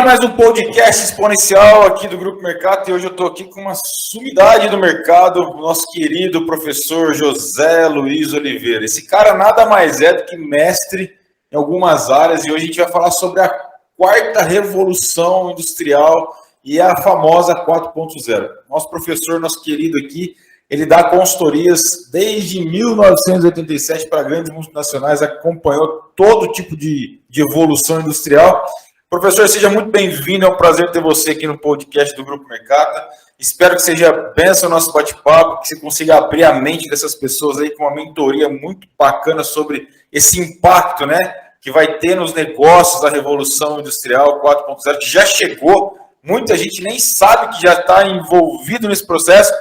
Mais um podcast exponencial aqui do Grupo Mercato e hoje eu estou aqui com uma sumidade do mercado, o nosso querido professor José Luiz Oliveira. Esse cara nada mais é do que mestre em algumas áreas e hoje a gente vai falar sobre a quarta revolução industrial e a famosa 4.0. Nosso professor, nosso querido aqui, ele dá consultorias desde 1987 para grandes multinacionais, acompanhou todo tipo de evolução industrial. Professor, seja muito bem-vindo, é um prazer ter você aqui no podcast do Grupo Mercata. Espero que seja bênção o nosso bate-papo, que você consiga abrir a mente dessas pessoas aí com uma mentoria muito bacana sobre esse impacto, né, que vai ter nos negócios da Revolução Industrial 4.0, que já chegou. Muita gente nem sabe que já está envolvido nesse processo,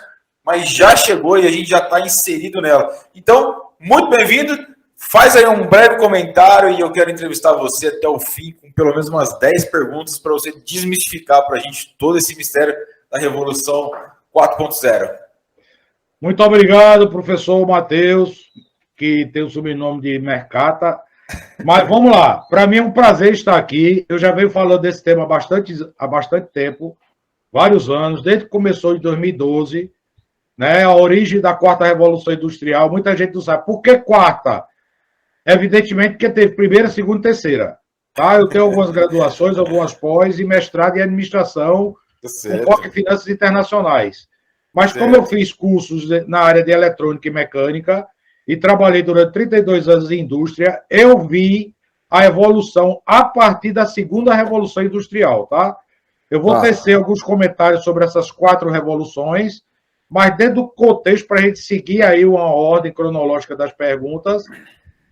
mas já chegou e a gente já está inserido nela. Então, muito bem-vindo. Faz aí um breve comentário e eu quero entrevistar você até o fim com pelo menos umas 10 perguntas para você desmistificar para a gente todo esse mistério da Revolução 4.0. Muito obrigado, professor Matheus, que tem o sobrenome de Mercata. Mas vamos lá, para mim é um prazer estar aqui. Eu já venho falando desse tema há bastante tempo, vários anos, desde que começou em 2012, né, a origem da quarta Revolução Industrial. Muita gente não sabe por que quarta. Evidentemente que teve primeira, segunda e terceira. Tá? Eu tenho algumas graduações, algumas pós e mestrado em administração com foco em finanças internacionais. Mas como eu fiz cursos na área de eletrônica e mecânica e trabalhei durante 32 anos em indústria, eu vi a evolução a partir da segunda revolução industrial. Tá? Eu vou tecer alguns comentários sobre essas 4 revoluções, mas dentro do contexto, para a gente seguir aí uma ordem cronológica das perguntas.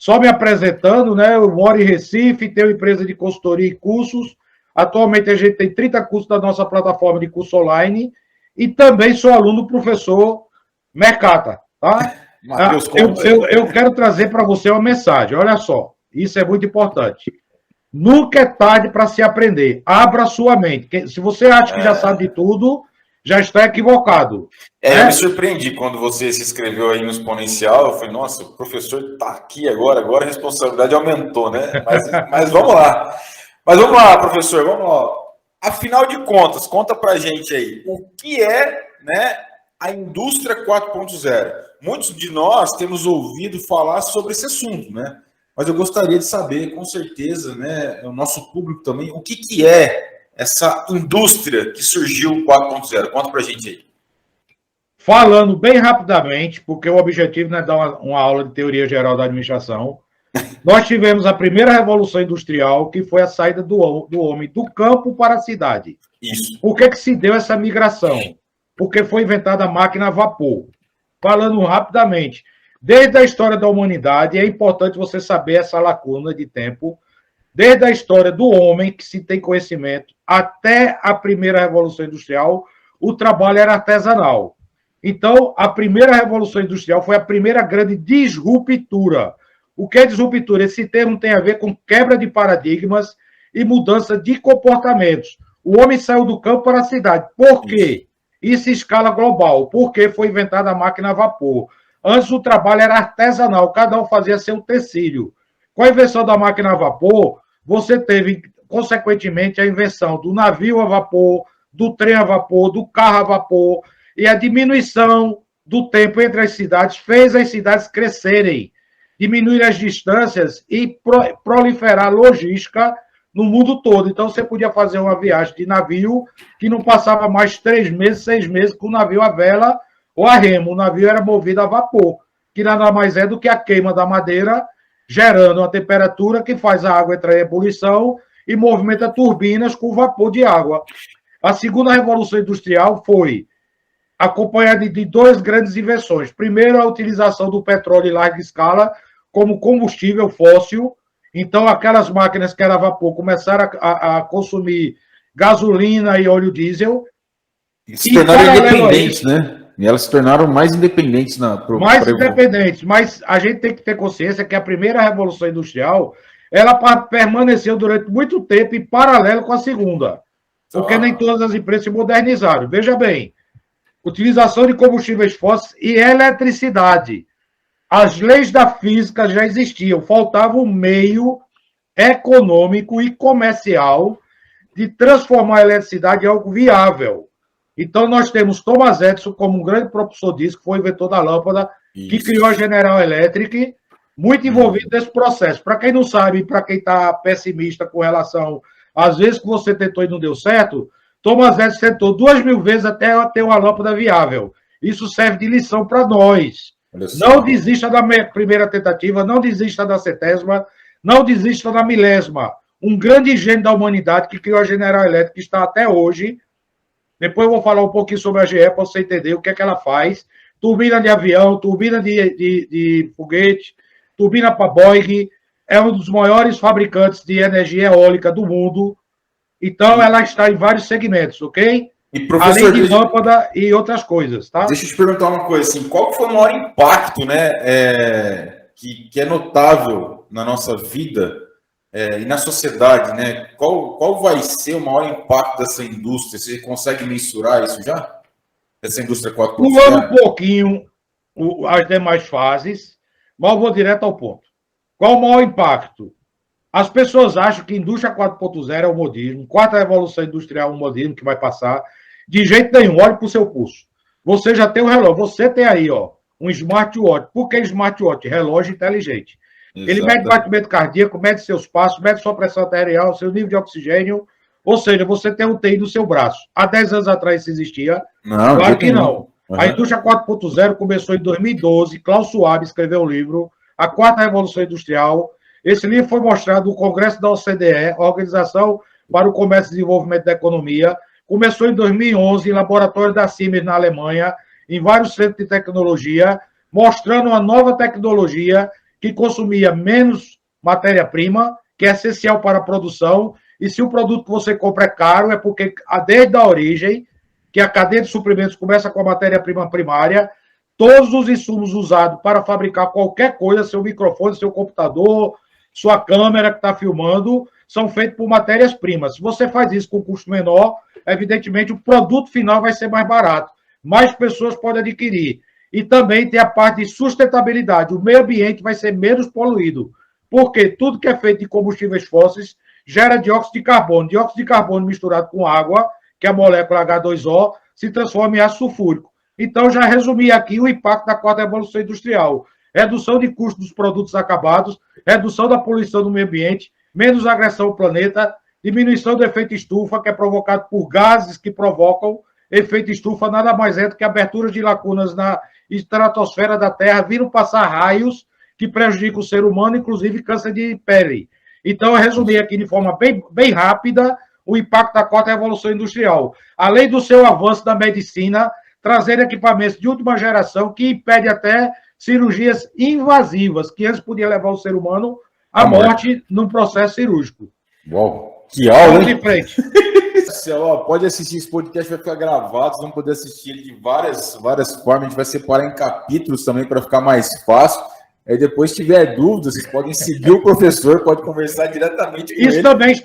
Só me apresentando, né? Eu moro em Recife, tenho empresa de consultoria e cursos. Atualmente a gente tem 30 cursos da nossa plataforma de curso online e também sou aluno do professor Mercata, tá? Eu quero trazer para você uma mensagem, olha só, isso é muito importante. Nunca é tarde para se aprender. Abra sua mente. Se você acha que já sabe de tudo, já está equivocado. Eu me surpreendi quando você se inscreveu aí no Exponencial. Eu falei, nossa, o professor está aqui agora a responsabilidade aumentou, né? Mas vamos lá. Mas vamos lá, professor, vamos lá. Afinal de contas, conta pra gente aí, o que é, né, a indústria 4.0? Muitos de nós temos ouvido falar sobre esse assunto, né? Mas eu gostaria de saber, com certeza, né, o nosso público também, o que é essa indústria que surgiu 4.0? Conta pra gente aí. Falando bem rapidamente, porque o objetivo não é dar uma aula de teoria geral da administração, nós tivemos a primeira revolução industrial, que foi a saída do homem do campo para a cidade. Isso. Por que se deu essa migração? Porque foi inventada a máquina a vapor. Falando rapidamente, desde a história da humanidade, é importante você saber essa lacuna de tempo, desde a história do homem, que se tem conhecimento, até a primeira revolução industrial, o trabalho era artesanal. Então, a primeira revolução industrial foi a primeira grande disruptura. O que é disruptura? Esse termo tem a ver com quebra de paradigmas e mudança de comportamentos. O homem saiu do campo para a cidade. Por quê? Isso em escala global. Porque foi inventada a máquina a vapor. Antes o trabalho era artesanal, cada um fazia seu utensílio. Com a invenção da máquina a vapor, você teve, consequentemente, a invenção do navio a vapor, do trem a vapor, do carro a vapor, e a diminuição do tempo entre as cidades fez as cidades crescerem, diminuir as distâncias e proliferar logística no mundo todo. Então, você podia fazer uma viagem de navio que não passava mais 3 meses, 6 meses com o navio a vela ou a remo. O navio era movido a vapor, que nada mais é do que a queima da madeira, gerando uma temperatura que faz a água entrar em ebulição e movimenta turbinas com vapor de água. A segunda revolução industrial foi acompanhada de 2 grandes invenções. Primeiro, a utilização do petróleo em larga escala como combustível fóssil. Então, aquelas máquinas que eram a vapor começaram a consumir gasolina e óleo diesel. E se tornaram independentes, né? E elas se tornaram mais independentes. Mais independentes, mas a gente tem que ter consciência que a primeira revolução industrial ela permaneceu durante muito tempo em paralelo com a segunda. Porque nem todas as empresas se modernizaram. Veja bem, utilização de combustíveis fósseis e eletricidade. As leis da física já existiam, faltava um meio econômico e comercial de transformar a eletricidade em algo viável. Então, nós temos Thomas Edison como um grande propulsor disso, que foi o inventor da lâmpada, que criou a General Electric, muito envolvido nesse processo. Para quem não sabe, para quem está pessimista com relação às vezes que você tentou e não deu certo, Thomas Edison tentou 2.000 vezes até ter uma lâmpada viável. Isso serve de lição para nós. Não desista da primeira tentativa, não desista da centésima, não desista da milésima. Um grande gênio da humanidade que criou a General Electric, que está até hoje. Depois eu vou falar um pouquinho sobre a GE para você entender o que é que ela faz. Turbina de avião, turbina de foguete, turbina para Boeing. É um dos maiores fabricantes de energia eólica do mundo. Então, ela está em vários segmentos, ok? E, professor, além de lâmpada e outras coisas, tá? Deixa eu te perguntar uma coisa, assim, qual foi o maior impacto, né, que é notável na nossa vida e na sociedade, né? Qual vai ser o maior impacto dessa indústria? Você consegue mensurar isso já? Essa indústria 4.0? Pulando um pouquinho as demais fases, mas eu vou direto ao ponto. Qual o maior impacto? As pessoas acham que indústria 4.0 é o modismo, quarta revolução industrial é um modismo que vai passar. De jeito nenhum, olhe para o seu pulso. Você já tem um relógio, você tem aí, ó, um smartwatch. Por que smartwatch? Relógio inteligente. Exato. Ele mede batimento cardíaco, mede seus passos, mede sua pressão arterial, seu nível de oxigênio. Ou seja, você tem um TI no seu braço. Há 10 anos atrás isso existia? Não, claro que não. Uhum. A indústria 4.0 começou em 2012. Klaus Schwab escreveu um livro, A Quarta Revolução Industrial. Esse livro foi mostrado no Congresso da OCDE, Organização para o Comércio e Desenvolvimento da Economia. Começou em 2011 em laboratório da Siemens, na Alemanha, em vários centros de tecnologia, mostrando uma nova tecnologia que consumia menos matéria-prima, que é essencial para a produção. E se o produto que você compra é caro, é porque, desde a origem, que a cadeia de suprimentos começa com a matéria-prima primária, todos os insumos usados para fabricar qualquer coisa, seu microfone, seu computador, sua câmera que está filmando, são feitos por matérias-primas. Se você faz isso com custo menor, evidentemente o produto final vai ser mais barato. Mais pessoas podem adquirir. E também tem a parte de sustentabilidade. O meio ambiente vai ser menos poluído. Porque tudo que é feito de combustíveis fósseis gera dióxido de carbono. Dióxido de carbono misturado com água, que é a molécula H2O, se transforma em ácido sulfúrico. Então, já resumi aqui o impacto da quarta revolução industrial. Redução de custos dos produtos acabados, redução da poluição do meio ambiente, menos agressão ao planeta, diminuição do efeito estufa, que é provocado por gases que provocam efeito estufa, nada mais é do que aberturas de lacunas na estratosfera da Terra, viram passar raios que prejudicam o ser humano, inclusive câncer de pele. Então, eu resumi aqui de forma bem rápida o impacto da quarta revolução industrial. Além do seu avanço da medicina, trazer equipamentos de última geração que impede até cirurgias invasivas, que antes podia levar o ser humano à morte num processo cirúrgico. Uau, que aula, hein? De frente. Pode assistir esse podcast, vai ficar gravado, vocês vão poder assistir ele de várias formas, a gente vai separar em capítulos também para ficar mais fácil. Aí depois, se tiver dúvidas, vocês podem seguir o professor, pode conversar diretamente com ele. Isso também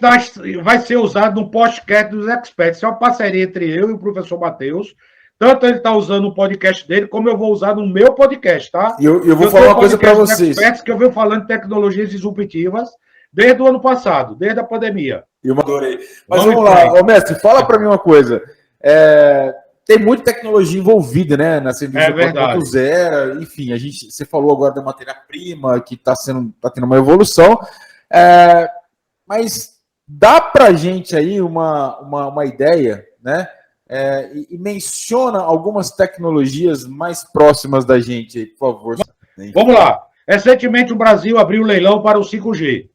vai ser usado no podcast dos experts. Isso é uma parceria entre eu e o professor Matheus. Tanto ele está usando o podcast dele, como eu vou usar no meu podcast, tá? Eu vou falar uma coisa para vocês. Experts, que eu venho falando de tecnologias disruptivas desde o ano passado, desde a pandemia. Eu adorei. Mas vamos lá, mestre, fala para mim uma coisa. Tem muita tecnologia envolvida, né, nessa indústria 4.0, enfim, você falou agora da matéria-prima, que está tendo uma evolução, mas dá para a gente aí uma ideia, né, e menciona algumas tecnologias mais próximas da gente aí, por favor. Vamos lá. Recentemente o Brasil abriu leilão para o 5G.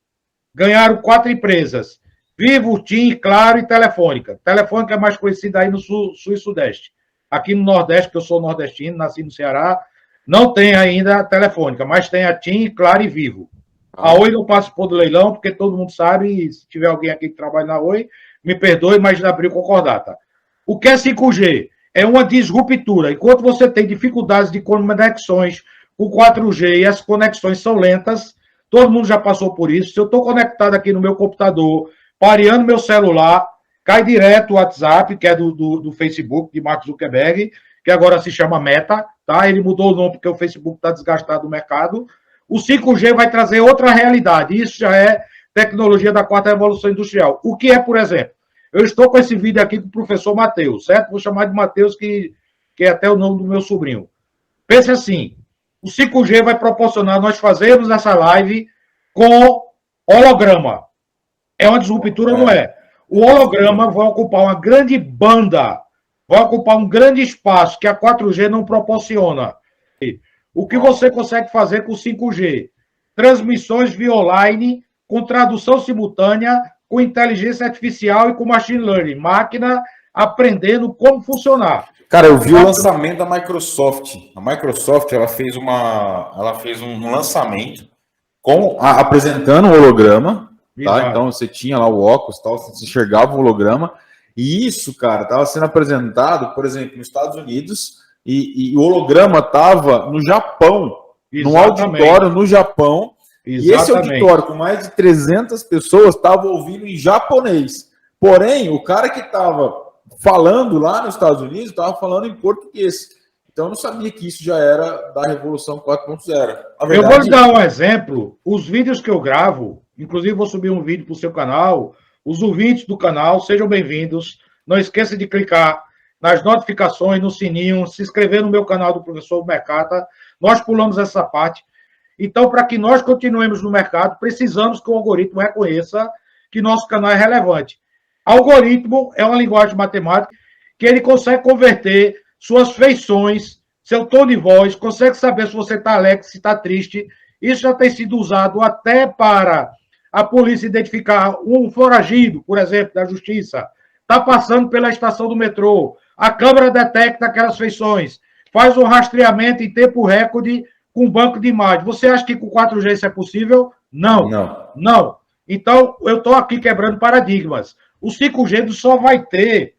Ganharam 4 empresas. Vivo, TIM, Claro e Telefônica. Telefônica é mais conhecida aí no Sul e Sudeste. Aqui no Nordeste, porque eu sou nordestino, nasci no Ceará, não tem ainda a Telefônica, mas tem a TIM, Claro e Vivo. A Oi não participou do leilão, porque todo mundo sabe, e se tiver alguém aqui que trabalha na Oi, me perdoe, mas abriu concordata. O que é 5G? É uma disruptura. Enquanto você tem dificuldades de conexões com 4G e as conexões são lentas, todo mundo já passou por isso. Se eu estou conectado aqui no meu computador, pareando meu celular, cai direto o WhatsApp, que é do Facebook, de Mark Zuckerberg, que agora se chama Meta, tá? Ele mudou o nome porque o Facebook está desgastado no mercado. O 5G vai trazer outra realidade. Isso já é tecnologia da quarta revolução industrial. O que é, por exemplo? Eu estou com esse vídeo aqui com o professor Matheus, certo? Vou chamar de Matheus, que é até o nome do meu sobrinho. Pense assim, o 5G vai proporcionar nós fazermos essa live com holograma. É uma disruptura, não é? O holograma vai ocupar uma grande banda, vai ocupar um grande espaço que a 4G não proporciona. O que você consegue fazer com o 5G? Transmissões via online, com tradução simultânea, com inteligência artificial e com machine learning. Máquina aprendendo como funcionar. Cara, eu vi o lançamento da Microsoft. A Microsoft ela fez um lançamento apresentando o holograma. Tá? Então você tinha lá o óculos, tal, você enxergava o holograma. E isso, cara, estava sendo apresentado, por exemplo, nos Estados Unidos, e o holograma estava no Japão, num auditório no Japão. Exatamente. E esse auditório, com mais de 300 pessoas, estava ouvindo em japonês. Porém, o cara que estava falando lá nos Estados Unidos estava falando em português. Então, eu não sabia que isso já era da Revolução 4.0. Eu vou lhe dar um exemplo. Os vídeos que eu gravo, inclusive vou subir um vídeo para o seu canal. Os ouvintes do canal, sejam bem-vindos. Não esqueça de clicar nas notificações, no sininho, se inscrever no meu canal do professor Mercata. Nós pulamos essa parte. Então, para que nós continuemos no mercado, precisamos que o algoritmo reconheça que nosso canal é relevante. Algoritmo é uma linguagem matemática que ele consegue converter suas feições, seu tom de voz, consegue saber se você está alegre, se está triste. Isso já tem sido usado até para a polícia identificar um foragido, por exemplo, da justiça. Está passando pela estação do metrô. A câmera detecta aquelas feições. Faz um rastreamento em tempo recorde com um banco de imagens. Você acha que com 4G isso é possível? Não. Então, eu estou aqui quebrando paradigmas. O 5G só vai ter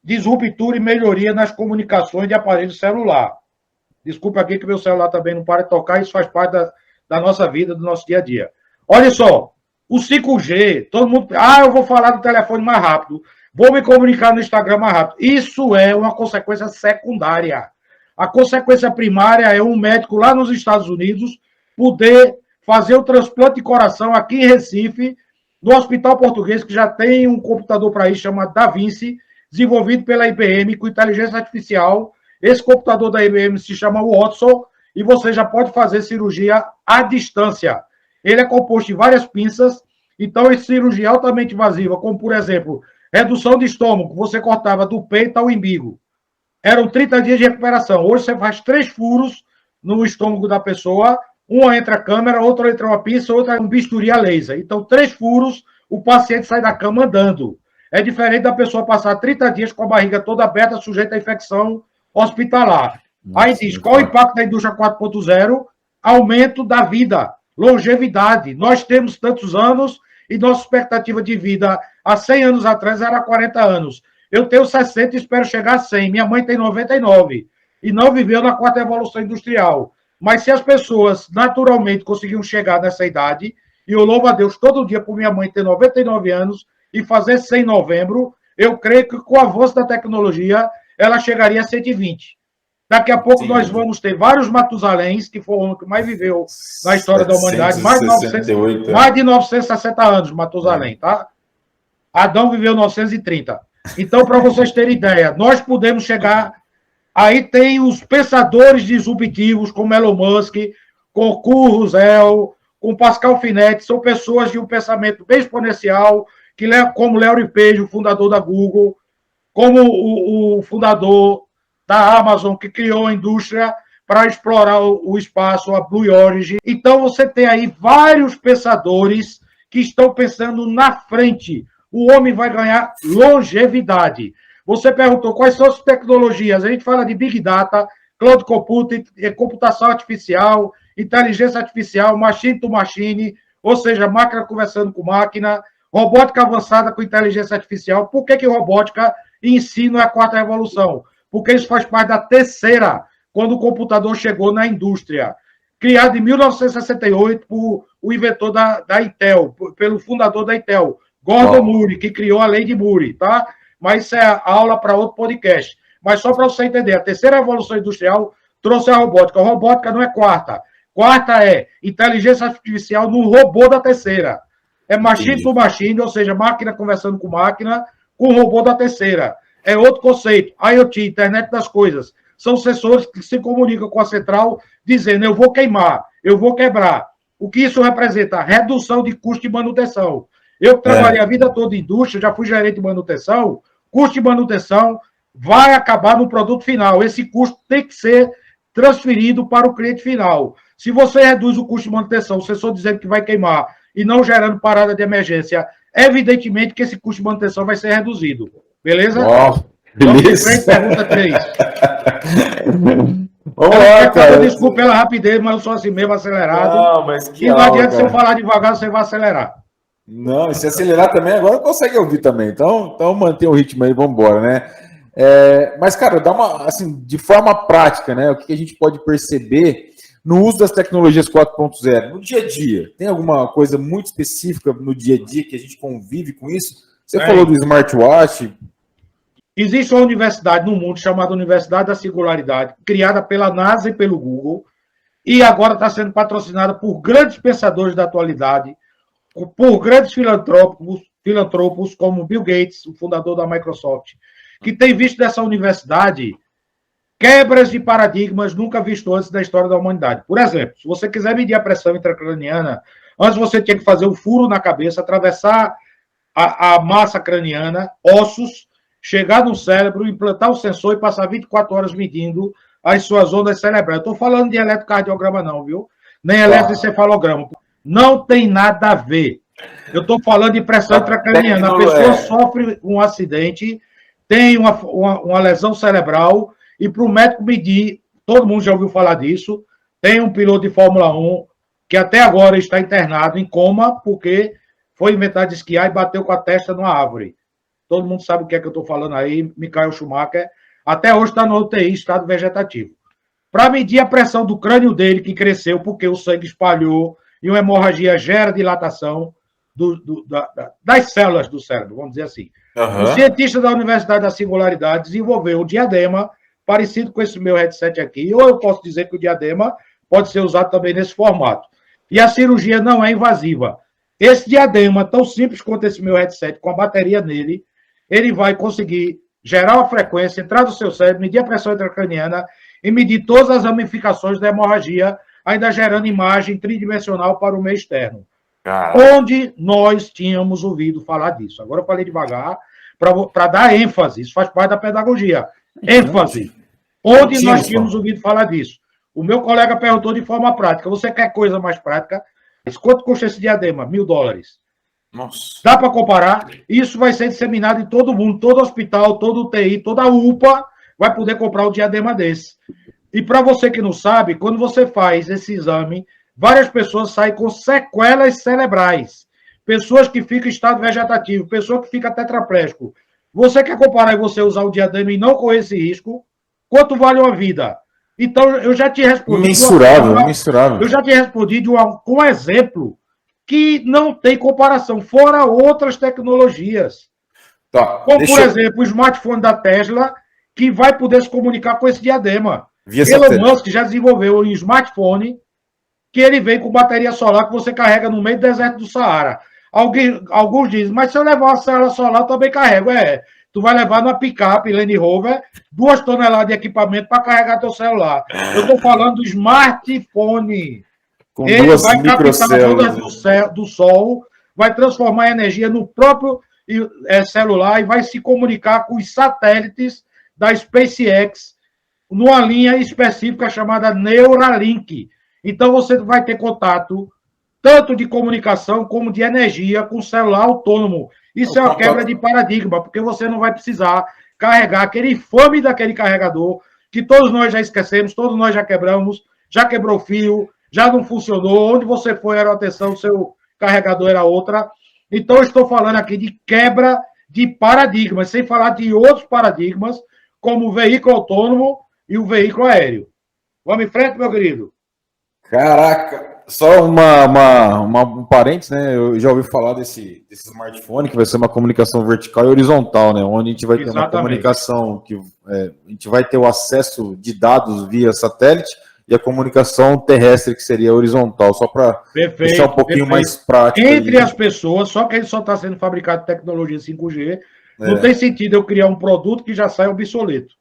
disruptura e melhoria nas comunicações de aparelho celular. Desculpa aqui que meu celular também não para de tocar, isso faz parte da nossa vida, do nosso dia a dia. Olha só, o 5G, todo mundo... eu vou falar do telefone mais rápido, vou me comunicar no Instagram mais rápido. Isso é uma consequência secundária. A consequência primária é um médico lá nos Estados Unidos poder fazer o transplante de coração aqui em Recife, no Hospital Português, que já tem um computador para isso, chamado Da Vinci, desenvolvido pela IBM com inteligência artificial. Esse computador da IBM se chama Watson e você já pode fazer cirurgia à distância. Ele é composto de várias pinças, então essa cirurgia altamente invasiva, como por exemplo, redução de estômago, você cortava do peito ao umbigo. Eram 30 dias de recuperação. Hoje você faz 3 furos no estômago da pessoa, uma entra a câmera, outra entra uma pinça, outra um bisturi a laser. Então, 3 furos, o paciente sai da cama andando. É diferente da pessoa passar 30 dias com a barriga toda aberta, sujeita à infecção hospitalar. Aí diz, qual o impacto da indústria 4.0? Aumento da vida, longevidade. Nós temos tantos anos e nossa expectativa de vida há 100 anos atrás era 40 anos. Eu tenho 60 e espero chegar a 100. Minha mãe tem 99 e não viveu na 4ª Revolução Industrial. Mas se as pessoas naturalmente conseguiam chegar nessa idade, e eu louvo a Deus todo dia por minha mãe ter 99 anos e fazer 100 em novembro, eu creio que com o avanço da tecnologia, ela chegaria a 120. Daqui a pouco nós vamos ter vários Matusaléns, que foi o homem que mais viveu na história da humanidade, mais de 960 anos, Matusalém, tá? Adão viveu 930. Então, para vocês terem ideia, nós podemos chegar... Aí tem os pensadores disruptivos, como Elon Musk, com Kurt Russell, com Pascal Finetti, são pessoas de um pensamento bem exponencial, como Larry Page, o fundador da Google, como o fundador da Amazon, que criou a indústria para explorar o espaço, a Blue Origin. Então, você tem aí vários pensadores que estão pensando na frente. O homem vai ganhar longevidade. Você perguntou quais são as tecnologias. A gente fala de Big Data, Cloud Computing, computação artificial, inteligência artificial, machine to machine, ou seja, máquina conversando com máquina, robótica avançada com inteligência artificial. Por que robótica e ensino é a 4ª revolução? Porque isso faz parte da 3ª, quando o computador chegou na indústria. Criado em 1968 por o inventor da Intel, pelo fundador da Intel, Gordon Moore, que criou a lei de Moore, tá? Mas isso é aula para outro podcast. Mas só para você entender, a 3ª revolução industrial trouxe a robótica. A robótica não é 4ª. 4ª é inteligência artificial no robô da 3ª. É machine to machine, ou seja, máquina conversando com máquina, com robô da terceira. É outro conceito. IoT, internet das coisas. São sensores que se comunicam com a central dizendo eu vou queimar, eu vou quebrar. O que isso representa? Redução de custo de manutenção. Eu que trabalhei a vida toda em indústria, já fui gerente de manutenção, custo de manutenção vai acabar no produto final. Esse custo tem que ser transferido para o cliente final. Se você reduz o custo de manutenção, o sensor dizendo que vai queimar e não gerando parada de emergência, evidentemente que esse custo de manutenção vai ser reduzido. Beleza? Beleza. Pergunta 3. Vamos lá, cara. Desculpa pela rapidez, mas eu sou assim mesmo, acelerado. Não, mas que e não adianta se eu falar devagar, você vai acelerar. Não, e se acelerar também, agora consegue ouvir também. Então mantém o ritmo aí, vamos embora, né? Mas, cara, dá uma, assim, de forma prática, né? O que a gente pode perceber no uso das tecnologias 4.0, no dia a dia? Tem alguma coisa muito específica no dia a dia que a gente convive com isso? Você falou do smartwatch. Existe uma universidade no mundo chamada Universidade da Singularidade, criada pela NASA e pelo Google, e agora está sendo patrocinada por grandes pensadores da atualidade, por grandes filantropos como Bill Gates, o fundador da Microsoft, que tem visto dessa universidade quebras de paradigmas nunca vistos antes da história da humanidade. Por exemplo, se você quiser medir a pressão intracraniana, antes você tinha que fazer um furo na cabeça, atravessar a massa craniana, ossos, chegar no cérebro, implantar o sensor e passar 24 horas medindo as suas ondas cerebrais. Eu estou falando de eletrocardiograma não, viu? Nem eletroencefalograma. Não tem nada a ver. Eu estou falando de pressão intracraniana. A pessoa sofre um acidente, tem uma lesão cerebral, e para o médico medir, todo mundo já ouviu falar disso, tem um piloto de Fórmula 1 que até agora está internado em coma porque foi inventado de esquiar e bateu com a testa numa árvore. Todo mundo sabe o que é que eu estou falando aí, Michael Schumacher, até hoje está no UTI, estado vegetativo. Para medir a pressão do crânio dele, que cresceu porque o sangue espalhou e uma hemorragia gera dilatação das células do cérebro, vamos dizer assim. O cientista da Universidade da Singularidade desenvolveu um diadema parecido com esse meu headset aqui, ou eu posso dizer que o diadema pode ser usado também nesse formato. E a cirurgia não é invasiva. Esse diadema, tão simples quanto esse meu headset, com a bateria nele, ele vai conseguir gerar uma frequência, entrar no seu cérebro, medir a pressão intracraniana e medir todas as ramificações da hemorragia, ainda gerando imagem tridimensional para o meio externo. Onde nós tínhamos ouvido falar disso. Agora eu falei devagar para dar ênfase, isso faz parte da pedagogia. ênfase. Onde nós tínhamos ouvido falar disso? O meu colega perguntou de forma prática. Você quer coisa mais prática? Quanto custa esse diadema? $1.000. Nossa. Dá para comparar? Isso vai ser disseminado em todo mundo, todo hospital, todo UTI, toda UPA vai poder comprar um diadema desse. E para você que não sabe, quando você faz esse exame, várias pessoas saem com sequelas cerebrais. Pessoas que ficam em estado vegetativo, pessoas que ficam tetraplégico. Você quer comparar e você usar o diadema e não correr esse risco? Quanto vale uma vida? Então, eu já te respondi. Mensurável. Eu já te respondi com um exemplo que não tem comparação, fora outras tecnologias. Tá, como, por exemplo, o smartphone da Tesla, que vai poder se comunicar com esse diadema. Elon Musk já desenvolveu um smartphone que ele vem com bateria solar que você carrega no meio do deserto do Saara. Alguns dizem, mas se eu levar uma célula solar, eu também carrego. Tu vai levar numa picape Land Rover 2 toneladas de equipamento para carregar teu celular. Eu estou falando do smartphone. Com ele vai captar as ondas do sol, vai transformar a energia no próprio celular e vai se comunicar com os satélites da SpaceX numa linha específica chamada Neuralink. Então, você vai ter contato tanto de comunicação como de energia com o celular autônomo. Isso é uma quebra de paradigma, porque você não vai precisar carregar aquele infame daquele carregador que todos nós já esquecemos, todos nós já quebramos, já quebrou fio, já não funcionou, onde você foi era uma tensão, o seu carregador era outra. Então, eu estou falando aqui de quebra de paradigmas, sem falar de outros paradigmas, como o veículo autônomo e o veículo aéreo. Vamos em frente, meu querido? Caraca, só um parênteses, né? Eu já ouvi falar desse smartphone, que vai ser uma comunicação vertical e horizontal, né? Onde a gente vai ter uma comunicação que a gente vai ter o acesso de dados via satélite e a comunicação terrestre, que seria horizontal, só para deixar um pouquinho mais prático. Entre as pessoas, só que ele só está sendo fabricado em tecnologia 5G, Não tem sentido eu criar um produto que já sai obsoleto.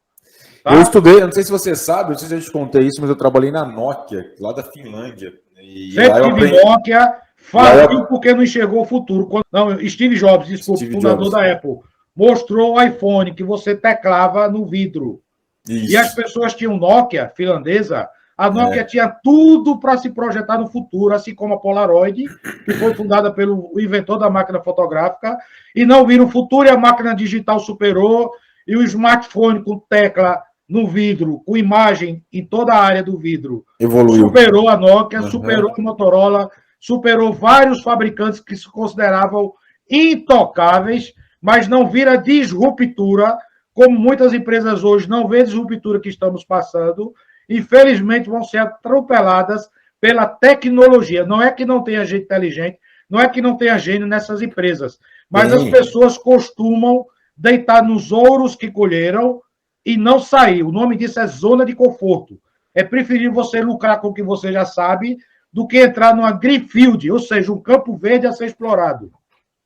Tá? Eu estudei, eu não sei se você sabe, não sei se eu te contei isso, mas eu trabalhei na Nokia, lá da Finlândia. E sempre tive Nokia, faliu porque não enxergou o futuro. Não, Steve Jobs, desculpa, fundador da Apple, mostrou o iPhone que você teclava no vidro. Isso. E as pessoas tinham Nokia finlandesa. A Nokia tinha tudo para se projetar no futuro, assim como a Polaroid, que foi fundada pelo inventor da máquina fotográfica, e não viram o futuro e a máquina digital superou, e o smartphone com tecla no vidro, com imagem em toda a área do vidro, evoluiu. Superou a Nokia, superou a Motorola, superou vários fabricantes que se consideravam intocáveis, mas não viram a disruptura, como muitas empresas hoje não vêem a disruptura que estamos passando, infelizmente vão ser atropeladas pela tecnologia. Não é que não tenha gente inteligente, não é que não tenha gênio nessas empresas, mas as pessoas costumam deitar nos ouros que colheram e não sair. O nome disso é zona de conforto. É preferível você lucrar com o que você já sabe do que entrar numa greenfield, ou seja, um campo verde a ser explorado.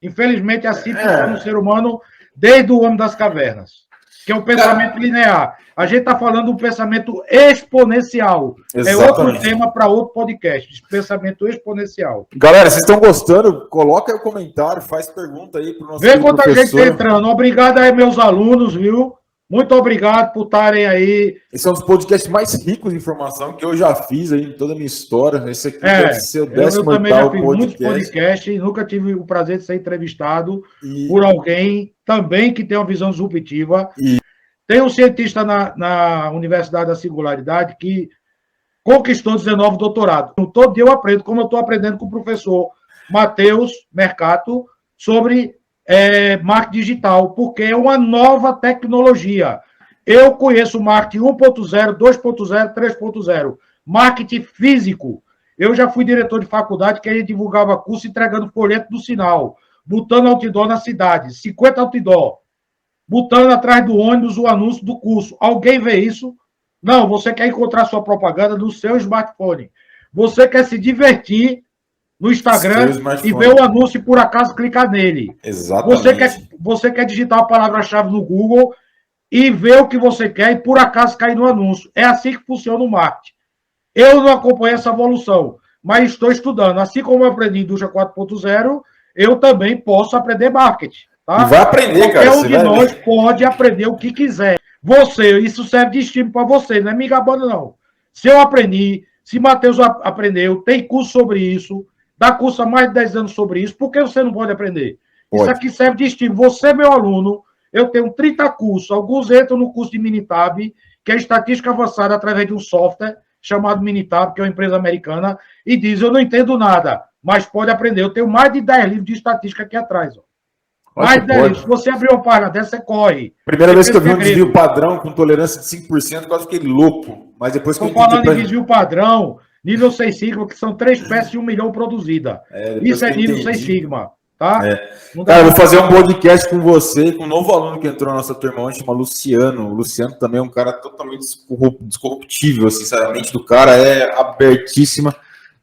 Infelizmente, assim funciona o ser humano desde o homem das cavernas, que é um pensamento linear. A gente está falando de um pensamento exponencial. Exatamente. É outro tema para outro podcast, pensamento exponencial. Galera, vocês estão gostando? Coloca aí o comentário, faz pergunta aí para o nosso professor. Vê quanta gente está entrando. Obrigado aí, meus alunos, viu? Muito obrigado por estarem aí. Esse é um dos podcasts mais ricos de informação que eu já fiz aí em toda a minha história. Esse aqui deve ser o 18º podcast. Eu também já fiz muitos podcasts e nunca tive o prazer de ser entrevistado por alguém também que tem uma visão disruptiva. Tem um cientista na Universidade da Singularidade que conquistou 19 doutorados. Todo dia eu aprendo, como eu estou aprendendo com o professor Matheus Mercato, sobre marketing digital, porque é uma nova tecnologia. Eu conheço marketing 1.0, 2.0, 3.0. Marketing físico. Eu já fui diretor de faculdade que ele divulgava curso entregando folheto do sinal, botando outdoor na cidade, 50 outdoor, botando atrás do ônibus o anúncio do curso. Alguém vê isso? Não, você quer encontrar sua propaganda no seu smartphone. Você quer se divertir no Instagram e ver o anúncio e por acaso clicar nele. Exatamente. Você quer digitar a palavra-chave no Google e ver o que você quer e por acaso cair no anúncio. É assim que funciona o marketing. Eu não acompanho essa evolução, mas estou estudando. Assim como eu aprendi Indústria 4.0, eu também posso aprender marketing. Tá? E vai aprender, cara. Qualquer um de nós pode aprender o que quiser. Isso serve de estímulo para você, não é me gabando, não. Se eu aprendi, se Matheus aprendeu, tem curso sobre isso, dá curso há mais de 10 anos sobre isso, por que você não pode aprender? Pode. Isso aqui serve de estímulo. Você, meu aluno, eu tenho 30 cursos, alguns entram no curso de Minitab, que é estatística avançada através de um software chamado Minitab, que é uma empresa americana, e diz, eu não entendo nada, mas pode aprender. Eu tenho mais de 10 livros de estatística aqui atrás, ó. Mais de 10 livros. Se você abrir uma página dessa, você corre. Primeira vez que eu vi um desvio padrão com tolerância de 5%, quase fiquei louco. Mas depois que eu entendi... Estou falando de desvio padrão, nível 6 sigma, que são 3 peças de 1 milhão produzida. Isso é nível 6 sigma, tá? Cara, eu vou fazer um podcast com você, com um novo aluno que entrou na nossa turma, chama Luciano. O Luciano também é um cara totalmente descorruptível, sinceramente, do cara é abertíssima.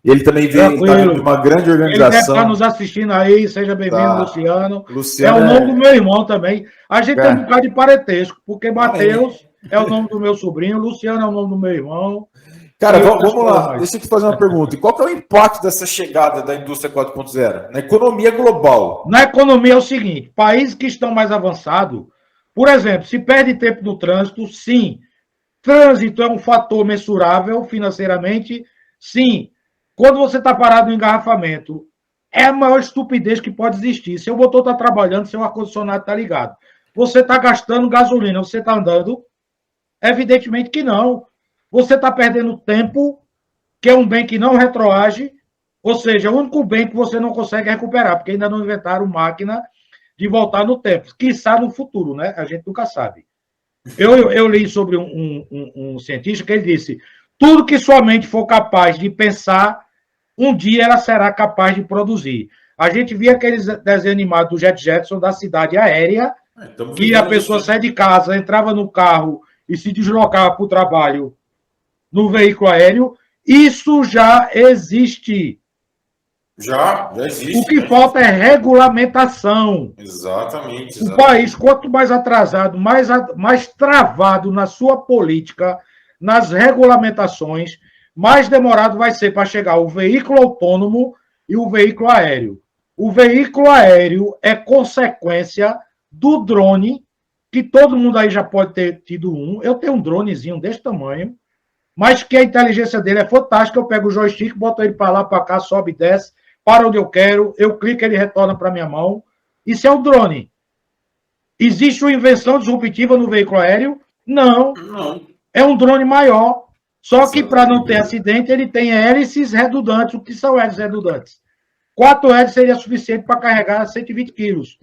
Ele também veio de uma grande organização. Ele deve estar nos assistindo aí, seja bem-vindo, Luciano. É o nome do meu irmão também. A gente tem um bocado de parentesco, porque Matheus é o nome do meu sobrinho, Luciano é o nome do meu irmão. Cara, vamos lá, deixa eu te fazer uma pergunta. E qual que é o impacto dessa chegada da indústria 4.0 na economia global? Na economia é o seguinte, países que estão mais avançados, por exemplo, se perde tempo no trânsito, sim. Trânsito é um fator mensurável financeiramente, sim. Quando você está parado no engarrafamento, é a maior estupidez que pode existir. Seu motor está trabalhando, seu ar-condicionado está ligado. Você está gastando gasolina, você está andando? Evidentemente que não. Você está perdendo tempo, que é um bem que não retroage, ou seja, é o único bem que você não consegue recuperar, porque ainda não inventaram máquina de voltar no tempo. Quiçá no futuro, né? A gente nunca sabe. Eu li sobre um cientista que ele disse, tudo que sua mente for capaz de pensar, um dia ela será capaz de produzir. A gente via aqueles desenhos animados do Jet Jetson da cidade aérea, que a pessoa saia de casa, entrava no carro e se deslocava para o trabalho no veículo aéreo. Isso já existe. Já existe. O que falta é regulamentação. Exatamente. O país, quanto mais atrasado, mais travado na sua política, nas regulamentações, mais demorado vai ser para chegar o veículo autônomo e o veículo aéreo. O veículo aéreo é consequência do drone, que todo mundo aí já pode ter tido um. Eu tenho um dronezinho desse tamanho, mas que a inteligência dele é fantástica. Eu pego o joystick, boto ele para lá, para cá, sobe e desce, para onde eu quero, eu clico, ele retorna para minha mão. Isso é um drone. Existe uma invenção disruptiva no veículo aéreo? Não. É um drone maior. Só que para não ter acidente, ele tem hélices redundantes. O que são hélices redundantes? 4 hélices seria suficiente para carregar 120 quilos.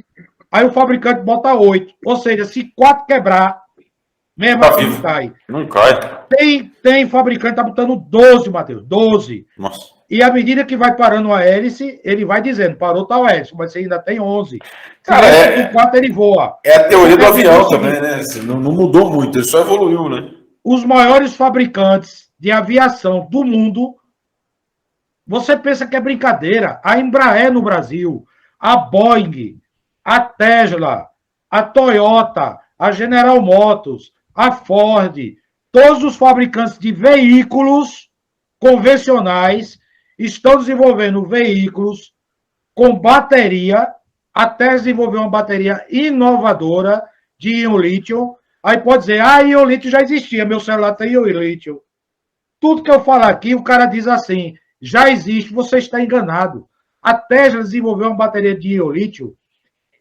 Aí o fabricante bota 8. Ou seja, se 4 quebrar, mesmo assim não cai. Não cai. Tem fabricante que está botando 12, Matheus. 12. Nossa. E à medida que vai parando a hélice, ele vai dizendo, parou tal hélice, mas você ainda tem 11. Cara, com 4 ele voa. É a teoria do avião também, né? Não mudou muito, ele só evoluiu, né? Os maiores fabricantes de aviação do mundo, você pensa que é brincadeira. A Embraer no Brasil, a Boeing, a Tesla, a Toyota, a General Motors, a Ford, todos os fabricantes de veículos convencionais estão desenvolvendo veículos com bateria, até desenvolver uma bateria inovadora de íon lítio. Aí pode dizer, íon lítio já existia, meu celular tem íon lítio. Tudo que eu falar aqui, o cara diz assim, já existe, você está enganado. A Tesla desenvolveu uma bateria de íon lítio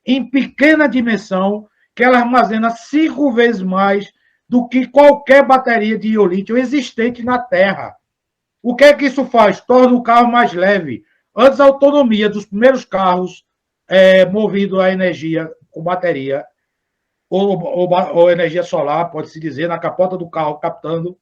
em pequena dimensão, que ela armazena 5 vezes mais do que qualquer bateria de íon lítio existente na Terra. O que é que isso faz? Torna o carro mais leve. Antes, a autonomia dos primeiros carros movidos a energia com bateria ou energia solar, pode-se dizer, na capota do carro, captando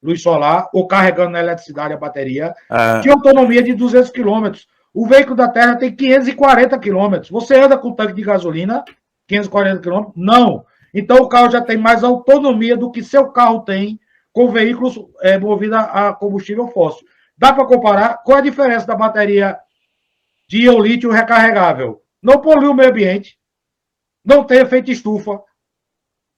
luz solar ou carregando na eletricidade a bateria, tinha autonomia de 200 km. O veículo da Terra tem 540 km. Você anda com tanque de gasolina, 540 km? Não. Então, o carro já tem mais autonomia do que seu carro tem com veículos movidos a combustível fóssil. Dá para comparar? Qual a diferença da bateria de íon lítio recarregável? Não polui o meio ambiente, não tem efeito estufa,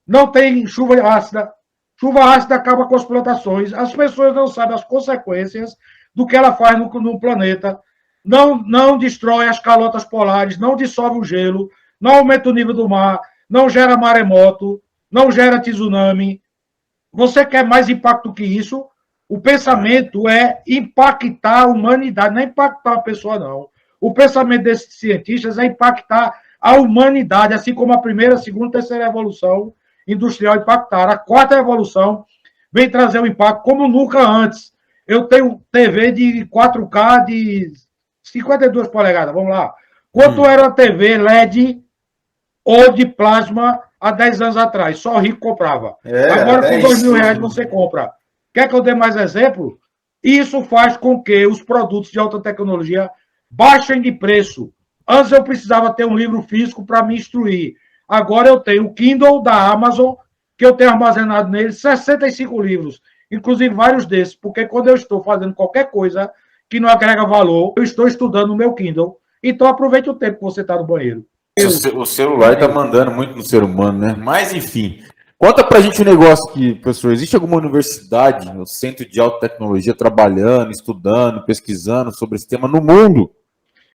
não tem chuva ácida. Chuva ácida acaba com as plantações. As pessoas não sabem as consequências do que ela faz no planeta. Não destrói as calotas polares, não dissolve o gelo, não aumenta o nível do mar, não gera maremoto, não gera tsunami. Você quer mais impacto que isso? O pensamento é impactar a humanidade, não é impactar a pessoa, não. O pensamento desses cientistas é impactar a humanidade, assim como a primeira, segunda, terceira evolução industrial impactaram. A quarta evolução vem trazer um impacto como nunca antes. Eu tenho TV de 4K de 52 polegadas, vamos lá. Quanto era a TV LED ou de plasma há 10 anos atrás? Só rico comprava. Agora, com R$2.000 você compra. Quer que eu dê mais exemplo? Isso faz com que os produtos de alta tecnologia baixem de preço. Antes eu precisava ter um livro físico para me instruir. Agora eu tenho o Kindle da Amazon, que eu tenho armazenado nele 65 livros, inclusive vários desses, porque quando eu estou fazendo qualquer coisa que não agrega valor, eu estou estudando no meu Kindle. Então aproveite o tempo que você está no banheiro. O celular está mandando muito no ser humano, né? Mas, enfim, conta pra gente um negócio aqui, professor. Existe alguma universidade, no centro de alta tecnologia, trabalhando, estudando, pesquisando sobre esse tema no mundo?